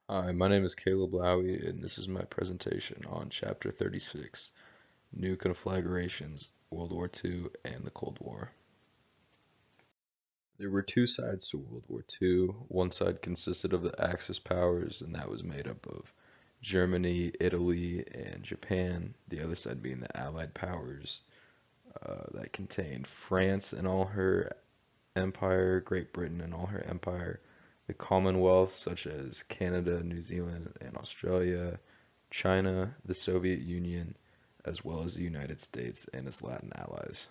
Hi, my name is Caleb Lowy, and this is my presentation on Chapter 36, New Conflagrations, World War II, and the Cold War. There were two sides to World War II. One side consisted of the Axis powers, and that was made up of Germany, Italy, and Japan. The other side being the Allied powers, that contained France and all her empire, Great Britain and all her empire, the Commonwealth, such as Canada, New Zealand, and Australia, China, the Soviet Union, as well as the United States and its Latin allies.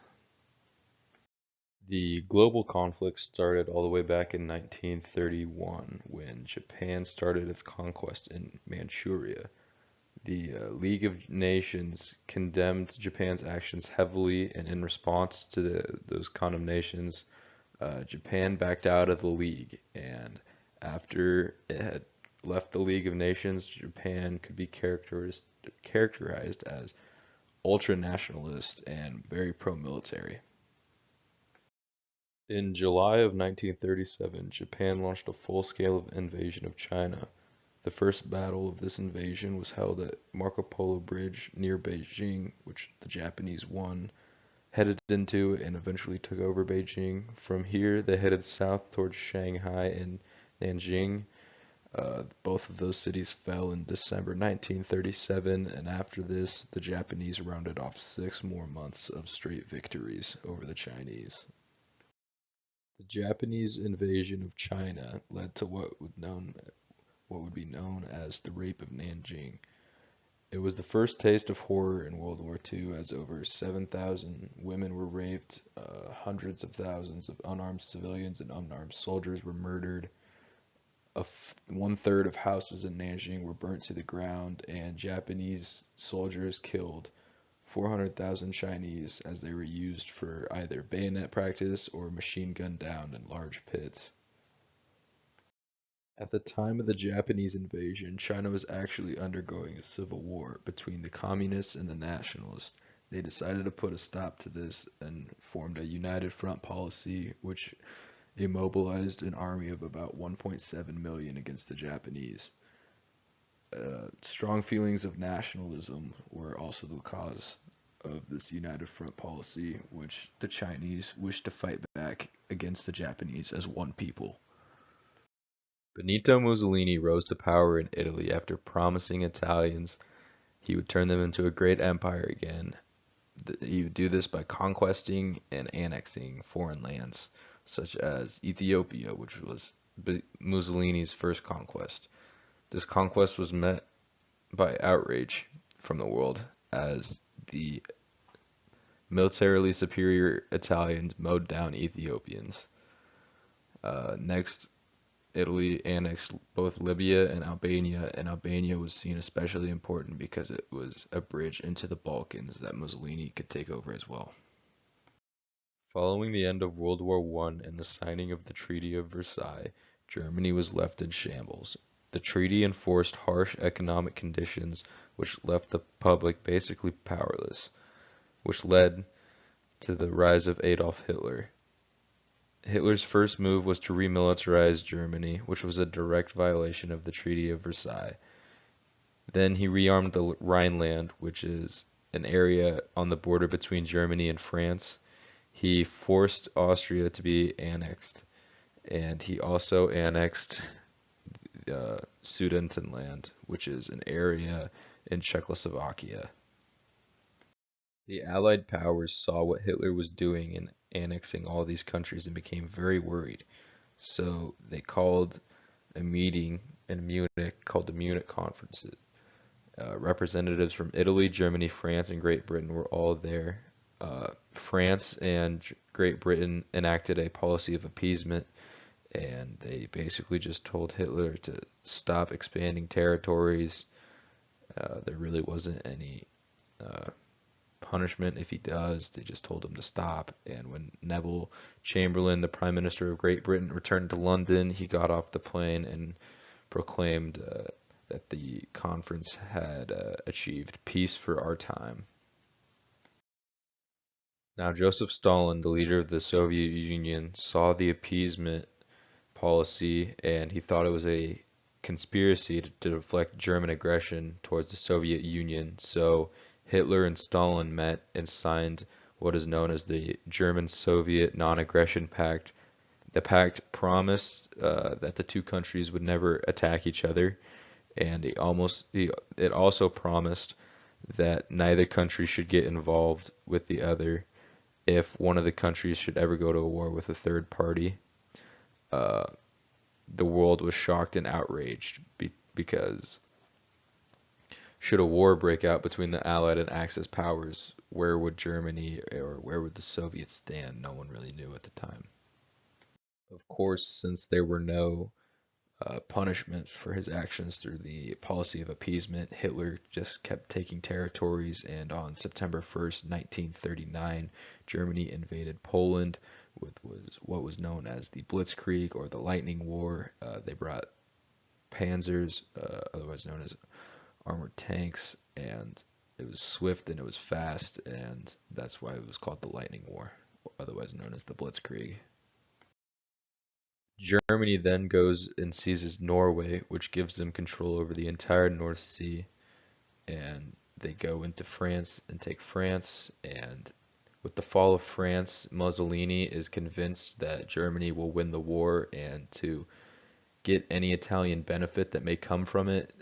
The global conflict started all the way back in 1931 when Japan started its conquest in Manchuria. The League of Nations condemned Japan's actions heavily, and in response to those condemnations, Japan backed out of the League, and after it had left the League of Nations, Japan could be characterized as ultra-nationalist and very pro-military. In July of 1937, Japan launched a full-scale invasion of China. The first battle of this invasion was held at Marco Polo Bridge near Beijing, which the Japanese won, headed into and eventually took over Beijing. From here, they headed south towards Shanghai and Nanjing. Both of those cities fell in December 1937, and after this, the Japanese rounded off 6 more months of straight victories over the Chinese. The Japanese invasion of China led to what would be known as the Rape of Nanjing. It was the first taste of horror in World War II, as over 7,000 women were raped, hundreds of thousands of unarmed civilians and unarmed soldiers were murdered, 1/3 of houses in Nanjing were burnt to the ground, and Japanese soldiers killed 400,000 Chinese as they were used for either bayonet practice or machine gunned down in large pits. At the time of the Japanese invasion, China was actually undergoing a civil war between the communists and the nationalists. They decided to put a stop to this and formed a united front policy, which immobilized an army of about 1.7 million against the Japanese. Strong feelings of nationalism were also the cause of this united front policy, which the Chinese wished to fight back against the Japanese as one people. Benito Mussolini rose to power in Italy after promising Italians he would turn them into a great empire again. He would do this by conquesting and annexing foreign lands, such as Ethiopia, which was Mussolini's first conquest. This conquest was met by outrage from the world as the militarily superior Italians mowed down Ethiopians. Next, Italy annexed both Libya and Albania was seen especially important because it was a bridge into the Balkans that Mussolini could take over as well. Following the end of World War I and the signing of the Treaty of Versailles, Germany was left in shambles. The treaty enforced harsh economic conditions which left the public basically powerless, which led to the rise of Adolf Hitler. Hitler's first move was to remilitarize Germany, which was a direct violation of the Treaty of Versailles. Then he rearmed the Rhineland, which is an area on the border between Germany and France. He forced Austria to be annexed, and he also annexed Sudetenland, which is an area in Czechoslovakia. The Allied powers saw what Hitler was doing in annexing all these countries and became very worried. So they called a meeting in Munich called the Munich Conferences. Representatives from Italy, Germany, France, and Great Britain were all there. France and Great Britain enacted a policy of appeasement, and they basically just told Hitler to stop expanding territories. There really wasn't any punishment if he does. They just told him to stop. And when Neville Chamberlain, the Prime Minister of Great Britain, returned to London, he got off the plane and proclaimed that the conference had achieved peace for our time. Now, Joseph Stalin, the leader of the Soviet Union, saw the appeasement policy and he thought it was a conspiracy to deflect German aggression towards the Soviet Union. So Hitler and Stalin met and signed what is known as the German-Soviet Non-Aggression Pact. The pact promised that the two countries would never attack each other, and it also promised that neither country should get involved with the other if one of the countries should ever go to a war with a third party. Uh, the world was shocked and outraged because should a war break out between the Allied and Axis powers, where would Germany or where would the Soviets stand? No one really knew at the time. Of course, since there were no punishment for his actions through the policy of appeasement, Hitler just kept taking territories, and on September 1st, 1939, Germany invaded Poland with what was known as the Blitzkrieg or the Lightning War. They brought panzers, otherwise known as armored tanks, and it was swift and it was fast, and that's why it was called the Lightning War, otherwise known as the Blitzkrieg. Germany then goes and seizes Norway, which gives them control over the entire North Sea, and they go into France and take France, and with the fall of France, Mussolini is convinced that Germany will win the war, and to get any Italian benefit that may come from it,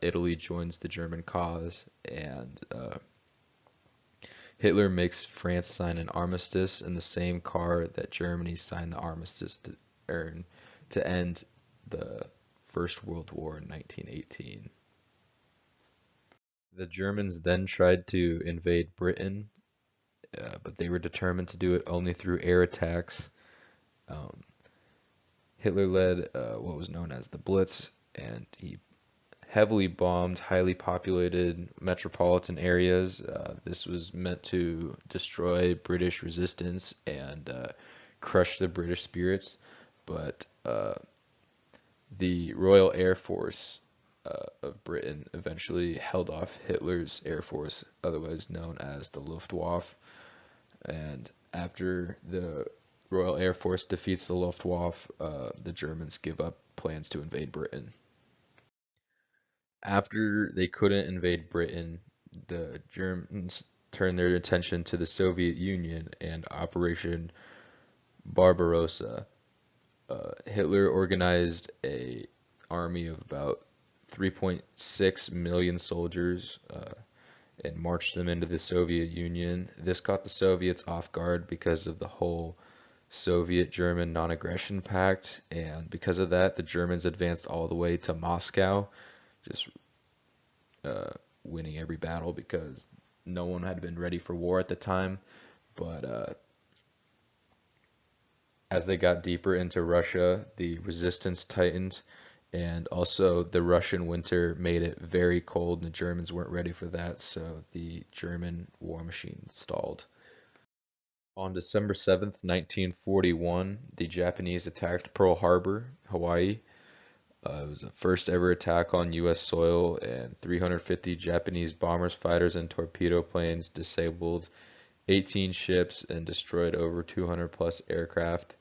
Italy joins the German cause, and Hitler makes France sign an armistice in the same car that Germany signed the armistice to end the First World War in 1918. The Germans then tried to invade Britain, but they were determined to do it only through air attacks. Um, Hitler led what was known as the Blitz, and he heavily bombed highly populated metropolitan areas. This was meant to destroy British resistance and crush the British spirits, but the Royal Air Force of Britain eventually held off Hitler's Air Force, otherwise known as the Luftwaffe. And after the Royal Air Force defeats the Luftwaffe, the Germans give up plans to invade Britain. After they couldn't invade Britain, the Germans turned their attention to the Soviet Union and Operation Barbarossa. Hitler organized a army of about 3.6 million soldiers and marched them into the Soviet Union. This caught the Soviets off guard because of the whole Soviet-German non-aggression pact, and because of that, the Germans advanced all the way to Moscow, just winning every battle because no one had been ready for war at the time. But as they got deeper into Russia, the resistance tightened, and also the Russian winter made it very cold, and the Germans weren't ready for that, so the German war machine stalled. On December 7th, 1941, the Japanese attacked Pearl Harbor, Hawaii. It was the first ever attack on U.S. soil, and 350 Japanese bombers, fighters, and torpedo planes disabled 18 ships and destroyed over 200 plus aircraft.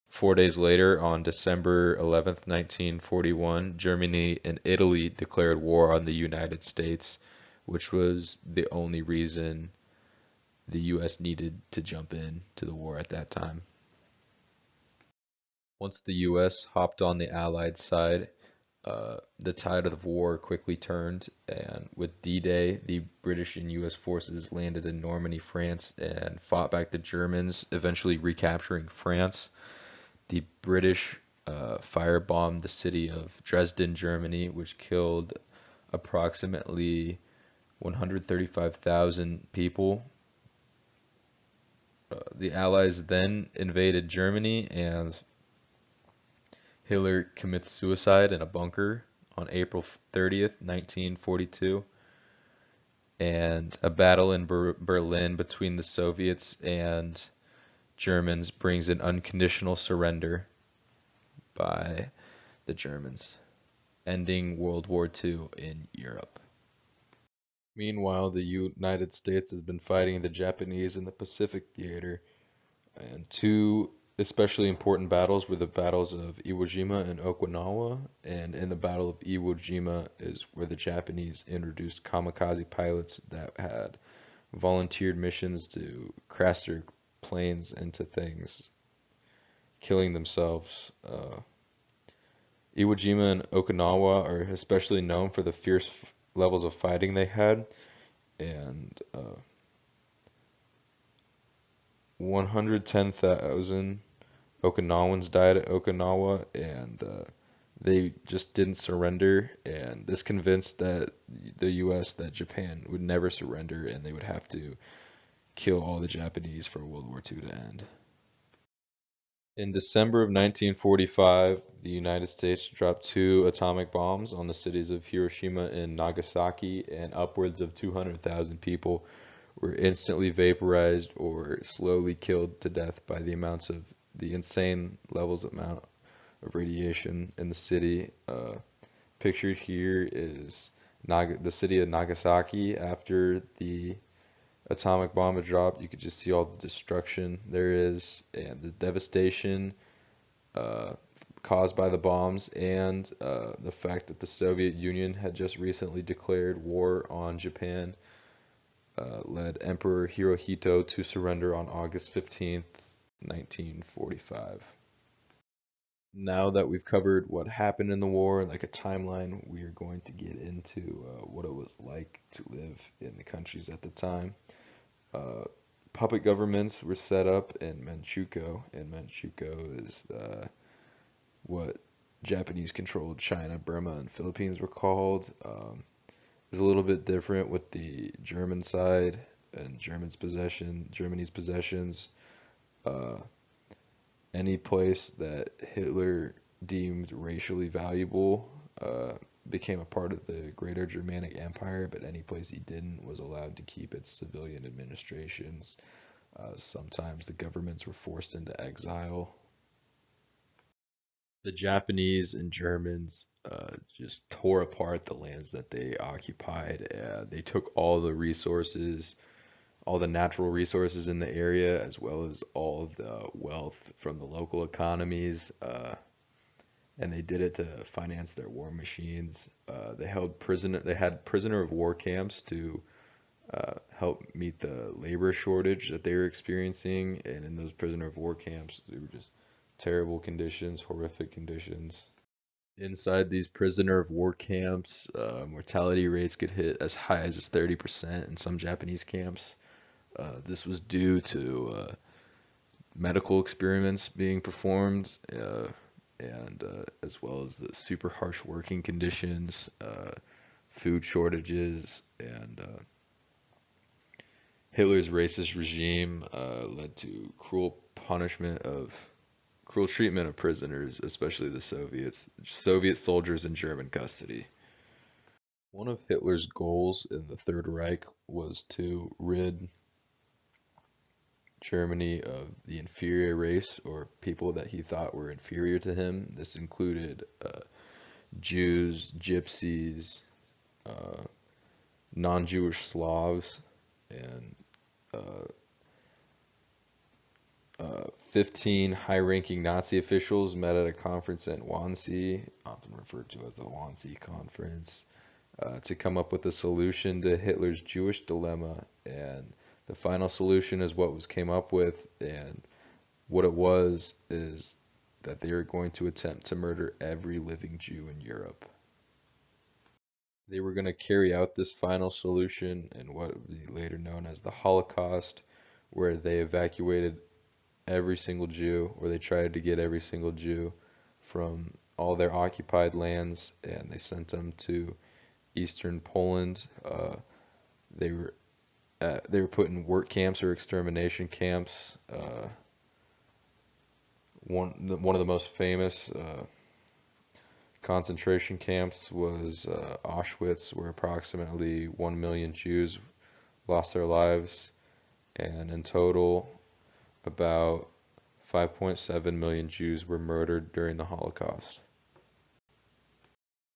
4 days later, on December 11th, 1941, Germany and Italy declared war on the United States, which was the only reason the U.S. needed to jump in to the war at that time. Once the U.S. hopped on the Allied side, the tide of the war quickly turned, and with D-Day, the British and U.S. forces landed in Normandy, France, and fought back the Germans, eventually recapturing France. The British firebombed the city of Dresden, Germany, which killed approximately 135,000 people. The Allies then invaded Germany, and Hitler commits suicide in a bunker on April 30th, 1942, and a battle in Berlin between the Soviets and Germans brings an unconditional surrender by the Germans, ending World War II in Europe. Meanwhile, the United States has been fighting the Japanese in the Pacific theater, and two especially important battles were the battles of Iwo Jima and Okinawa, and in the Battle of Iwo Jima is where the Japanese introduced kamikaze pilots that had volunteered missions to crash their planes into things, killing themselves. Iwo Jima and Okinawa are especially known for the fierce levels of fighting they had, and 110,000 Okinawans died at Okinawa, and they just didn't surrender. And this convinced the U.S. that Japan would never surrender, and they would have to kill all the Japanese for World War II to end. In December of 1945, the United States dropped two atomic bombs on the cities of Hiroshima and Nagasaki, and upwards of 200,000 people were instantly vaporized or slowly killed to death by the insane amount of radiation in the city. Pictured here is the city of Nagasaki after the atomic bomb had dropped. You could just see all the destruction there is and the devastation uh, caused by the bombs, and the fact that the Soviet Union had just recently declared war on Japan led Emperor Hirohito to surrender on August 15th, 1945. Now that we've covered what happened in the war, like a timeline, we are going to get into what it was like to live in the countries at the time. Uh, Puppet governments were set up in Manchukuo, and Manchukuo is what Japanese-controlled China, Burma, and Philippines were called. It was a little bit different with the German side and Germany's possessions. Uh, any place that Hitler deemed racially valuable became a part of the Greater Germanic Empire, but any place he didn't was allowed to keep its civilian administrations. Sometimes the governments were forced into exile. The Japanese and Germans just tore apart the lands that they occupied. They took all the natural resources in the area, as well as all of the wealth from the local economies, and they did it to finance their war machines. They had prisoner of war camps to help meet the labor shortage that they were experiencing, and in those prisoner of war camps, they were just terrible conditions, horrific conditions. Inside these prisoner of war camps, mortality rates could hit as high as 30% in some Japanese camps. This was due to medical experiments being performed, and as well as the super harsh working conditions, food shortages, and Hitler's racist regime led to cruel treatment of prisoners, especially the Soviet soldiers in German custody. One of Hitler's goals in the Third Reich was to rid Germany of the inferior race or people that he thought were inferior to him. This included Jews, Gypsies, uh, non-Jewish Slavs, and uh, 15 high-ranking Nazi officials met at a conference in Wannsee, often referred to as the Wannsee Conference, to come up with a solution to Hitler's Jewish dilemma. And the final solution is what was came up with, and what it was is that they are going to attempt to murder every living Jew in Europe. They were going to carry out this final solution in what would be later known as the Holocaust, where they evacuated every single Jew, or they tried to get every single Jew from all their occupied lands, and they sent them to eastern Poland. They were they were put in work camps or extermination camps. One of the most famous concentration camps was Auschwitz, where approximately 1 million Jews lost their lives, and in total, about 5.7 million Jews were murdered during the Holocaust.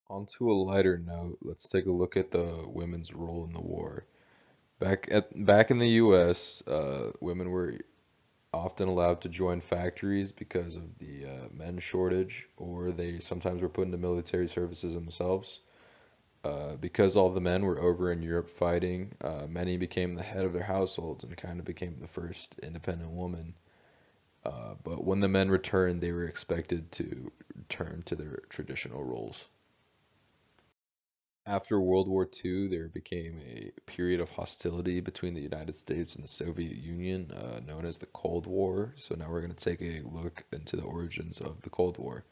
On to a lighter note, let's take a look at the women's role in the war. Back in the U.S., women were often allowed to join factories because of the men shortage, or they sometimes were put into military services themselves. Because all the men were over in Europe fighting, many became the head of their households and kind of became the first independent woman. But when the men returned, they were expected to return to their traditional roles. After World War II, there became a period of hostility between the United States and the Soviet Union, known as the Cold War. So now we're going to take a look into the origins of the Cold War.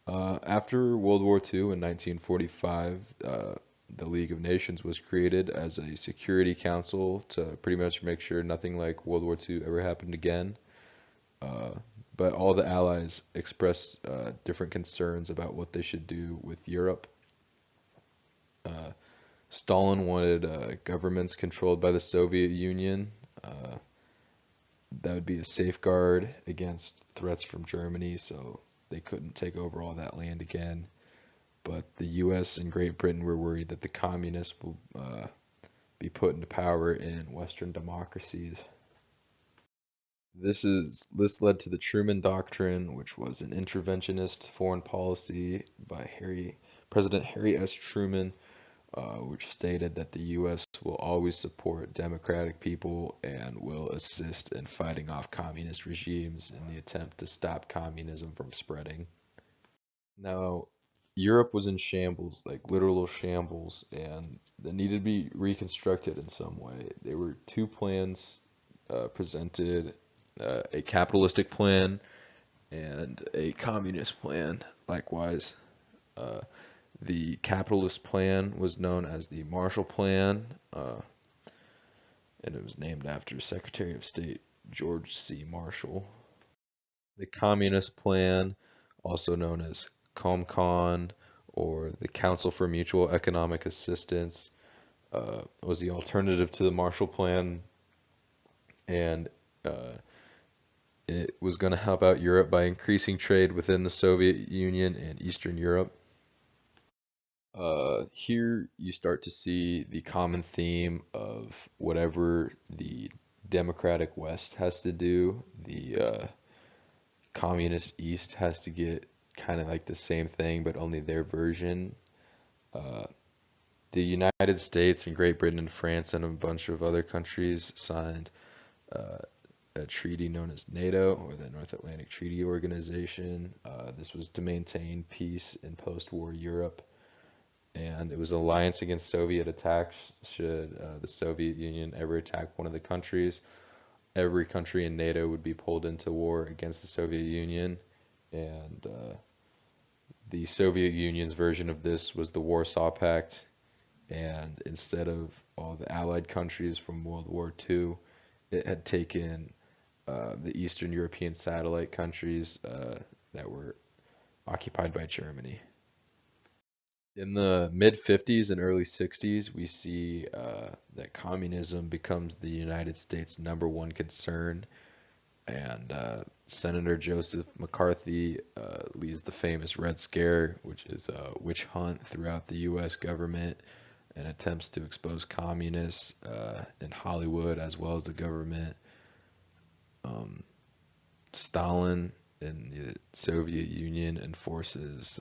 After World War II in 1945, the League of Nations was created as a security council to pretty much make sure nothing like World War II ever happened again. Uh, but all the allies expressed different concerns about what they should do with Europe. Uh, Stalin wanted governments controlled by the Soviet Union. Uh, that would be a safeguard against threats from Germany, so they couldn't take over all that land again. But the U.S. and Great Britain were worried that the communists will be put into power in Western democracies. This led to the Truman Doctrine, which was an interventionist foreign policy by President Harry S. Truman, which stated that the U.S. will always support democratic people and will assist in fighting off communist regimes in the attempt to stop communism from spreading. Now, Europe was in shambles, like literal shambles, and they needed to be reconstructed in some way. There were two plans presented, a capitalistic plan and a communist plan, likewise. Uh, the capitalist plan was known as the Marshall Plan, and it was named after Secretary of State George C. Marshall. The communist plan, also known as COMCON or the Council for Mutual Economic Assistance, was the alternative to the Marshall Plan, and uh, it was going to help out Europe by increasing trade within the Soviet Union and Eastern Europe. Here you start to see the common theme of whatever the democratic West has to do, the communist East has to get kind of like the same thing, but only their version. Uh, the United States and Great Britain and France and a bunch of other countries signed uh, a treaty known as NATO, or the North Atlantic Treaty Organization. This was to maintain peace in post-war Europe, and it was an alliance against Soviet attacks should the Soviet Union ever attack one of the countries. Every country in NATO would be pulled into war against the Soviet Union, and the Soviet Union's version of this was the Warsaw Pact, and instead of all the Allied countries from World War II, it had taken the Eastern European satellite countries that were occupied by Germany. In the mid 50s and early 60s, we see that communism becomes the United States' number one concern, and Senator Joseph McCarthy leads the famous Red Scare, which is a witch hunt throughout the U.S. government and attempts to expose communists in Hollywood as well as the government. Stalin in the Soviet Union enforces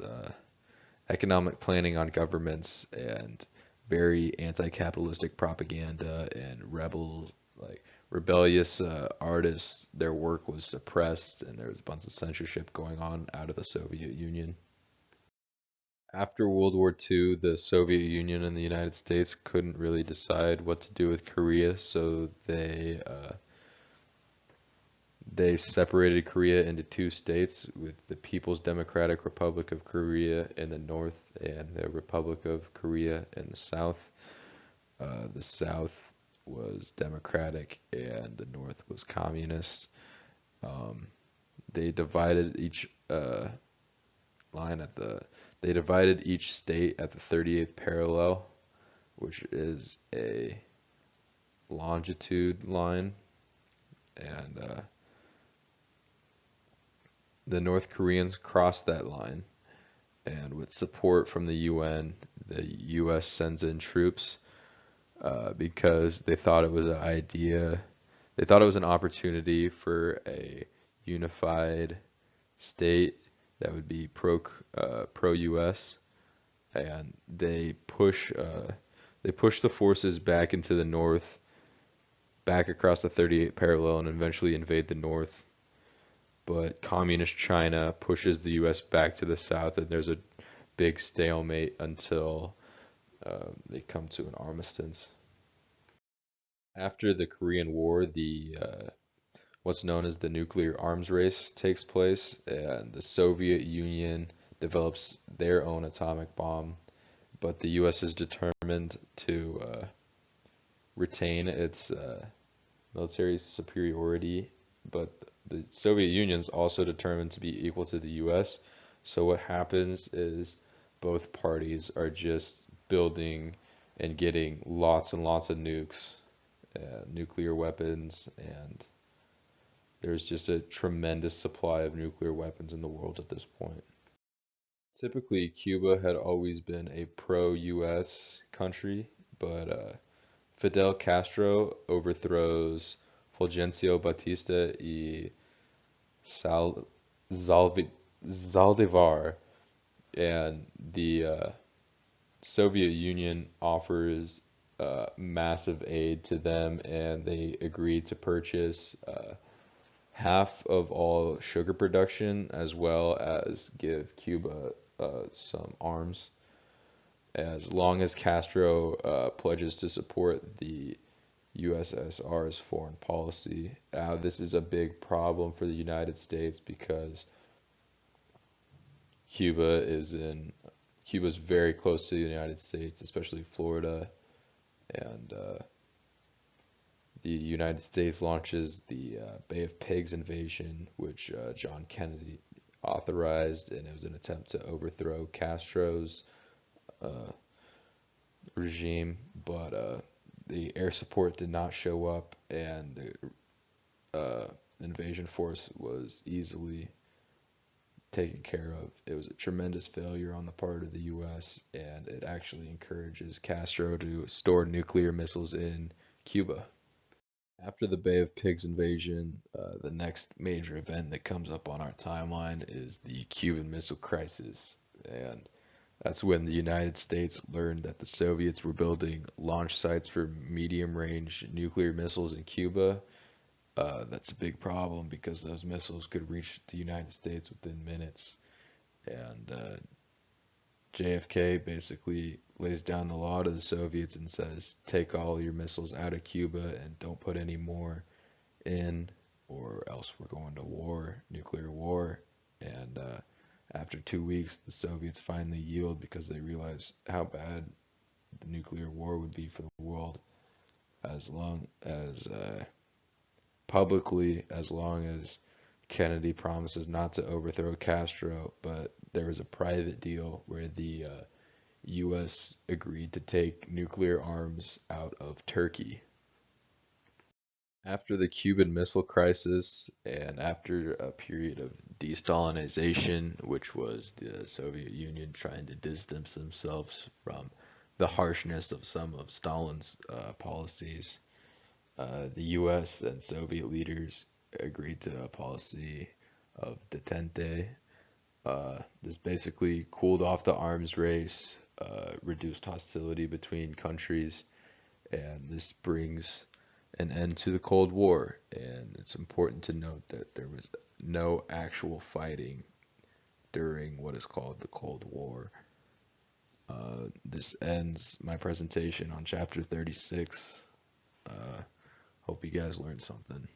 economic planning on governments and very anti-capitalistic propaganda, and rebellious artists, their work was suppressed, and there was a bunch of censorship going on out of the Soviet Union. After World War II, the Soviet Union and the United States couldn't really decide what to do with Korea, so they separated Korea into two states, with the People's Democratic Republic of Korea in the north and the Republic of Korea in the south. The south was democratic and the north was communist. Um, they divided each line at the they divided each state at the 38th parallel, which is a longitude line, and the North Koreans crossed that line, and with support from the UN, the US sends in troops because they thought it was an idea. They thought it was an opportunity for a unified state that would be pro U.S. and they push the forces back into the north, back across the 38 parallel, and eventually invade the north. But communist China pushes the U.S. back to the south, and there's a big stalemate until they come to an armistice. After the Korean War, the what's known as the nuclear arms race takes place, and the Soviet Union develops their own atomic bomb, but the U.S. is determined to retain its military superiority, but the Soviet Union is also determined to be equal to the U.S. So what happens is both parties are just building and getting lots and lots of nukes, nuclear weapons, and there's just a tremendous supply of nuclear weapons in the world at this point. Typically, Cuba had always been a pro-US country, but Fidel Castro overthrows Fulgencio Batista y Sal Zaldivar, and the Soviet Union offers massive aid to them, and they agreed to purchase half of all sugar production as well as give Cuba some arms, as long as Castro pledges to support the USSR's foreign policy. This is a big problem for the United States because Cuba is in Cuba's very close to the United States, especially Florida, and the United States launches the Bay of Pigs invasion, which John Kennedy authorized, and it was an attempt to overthrow Castro's uh, regime, but the air support did not show up, and the invasion force was easily taken care of. It was a tremendous failure on the part of the U.S., and it actually encourages Castro to store nuclear missiles in Cuba. After the Bay of Pigs invasion, the next major event that comes up on our timeline is the Cuban Missile Crisis. And that's when the United States learned that the Soviets were building launch sites for medium range nuclear missiles in Cuba. That's a big problem because those missiles could reach the United States within minutes. And JFK basically lays down the law to the Soviets and says, take all your missiles out of Cuba and don't put any more in, or else we're going to war, nuclear war. And after 2 weeks, the Soviets finally yield because they realize how bad the nuclear war would be for the world, as long as publicly, as long as Kennedy promises not to overthrow Castro, but there was a private deal where the U.S. agreed to take nuclear arms out of Turkey. After the Cuban Missile Crisis and after a period of de-Stalinization, which was the Soviet Union trying to distance themselves from the harshness of some of Stalin's policies, the U.S. and Soviet leaders agreed to a policy of detente. This basically cooled off the arms race, reduced hostility between countries, and this brings an end to the Cold War. And it's important to note that there was no actual fighting during what is called the Cold War. This ends my presentation on chapter 36. Hope you guys learned something.